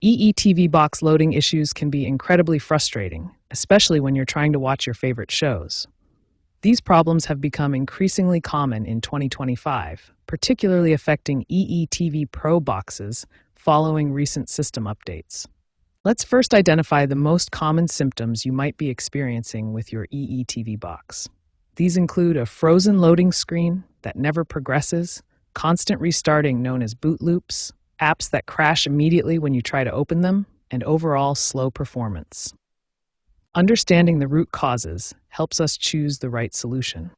EETV box loading issues can be incredibly frustrating, especially when you're trying to watch your favorite shows. These problems have become increasingly common in 2025, particularly affecting EETV Pro boxes following recent system updates. Let's first identify the most common symptoms you might be experiencing with your EETV box. These include a frozen loading screen that never progresses, constant restarting known as boot loops, apps that crash immediately when you try to open them, and overall slow performance. Understanding the root causes helps us choose the right solution.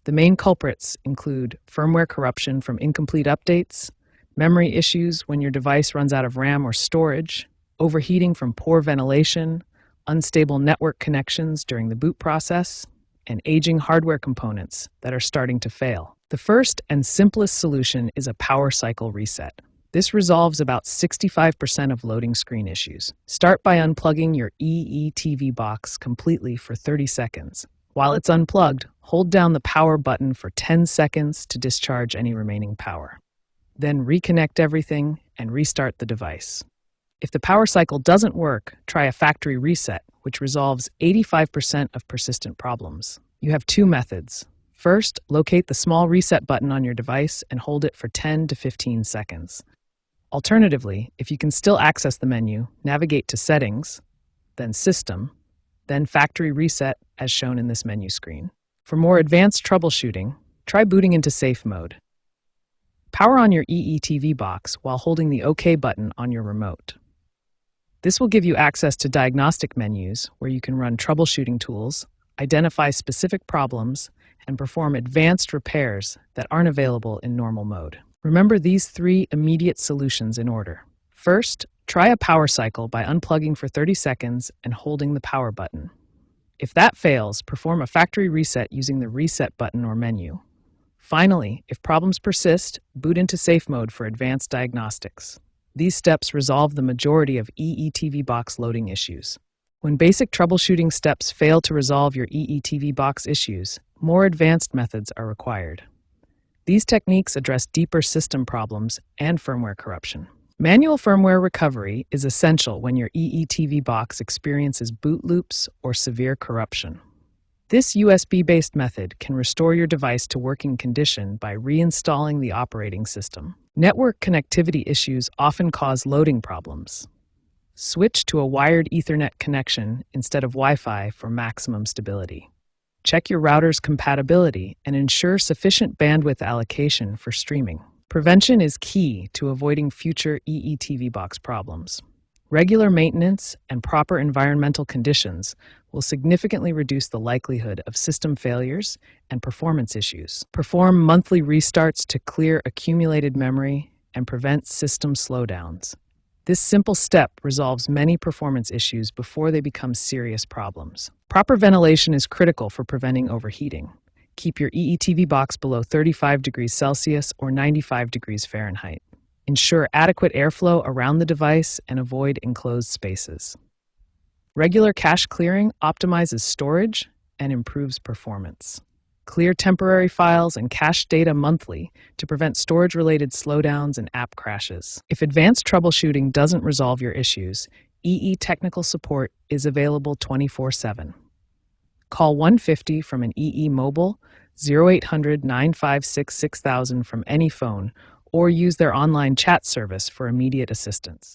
The main culprits include firmware corruption from incomplete updates, memory issues when your device runs out of RAM or storage, overheating from poor ventilation, unstable network connections during the boot process, and aging hardware components that are starting to fail. The first and simplest solution is a power cycle reset. This resolves about 65% of loading screen issues. Start by unplugging your EETV box completely for 30 seconds. While it's unplugged, hold down the power button for 10 seconds to discharge any remaining power. Then reconnect everything and restart the device. If the power cycle doesn't work, try a factory reset, which resolves 85% of persistent problems. You have two methods. First, locate the small reset button on your device and hold it for 10 to 15 seconds. Alternatively, if you can still access the menu, navigate to Settings, then System, then Factory Reset as shown in this menu screen. For more advanced troubleshooting, try booting into safe mode. Power on your EETV box while holding the OK button on your remote. This will give you access to diagnostic menus where you can run troubleshooting tools, identify specific problems, and perform advanced repairs that aren't available in normal mode. Remember these three immediate solutions in order. First, try a power cycle by unplugging for 30 seconds and holding the power button. If that fails, perform a factory reset using the reset button or menu. Finally, if problems persist, boot into safe mode for advanced diagnostics. These steps resolve the majority of EETV box loading issues. When basic troubleshooting steps fail to resolve your EETV box issues, more advanced methods are required. These techniques address deeper system problems and firmware corruption. Manual firmware recovery is essential when your EETV box experiences boot loops or severe corruption. This USB-based method can restore your device to working condition by reinstalling the operating system. Network connectivity issues often cause loading problems. Switch to a wired Ethernet connection instead of Wi-Fi for maximum stability. Check your router's compatibility and ensure sufficient bandwidth allocation for streaming. Prevention is key to avoiding future EETV box problems. Regular maintenance and proper environmental conditions will significantly reduce the likelihood of system failures and performance issues. Perform monthly restarts to clear accumulated memory and prevent system slowdowns. This simple step resolves many performance issues before they become serious problems. Proper ventilation is critical for preventing overheating. Keep your EETV box below 35 degrees Celsius or 95 degrees Fahrenheit. Ensure adequate airflow around the device and avoid enclosed spaces. Regular cache clearing optimizes storage and improves performance. Clear temporary files and cache data monthly to prevent storage-related slowdowns and app crashes. If advanced troubleshooting doesn't resolve your issues, EE technical support is available 24/7. Call 150 from an EE mobile, 0800-956-6000 from any phone, or use their online chat service for immediate assistance.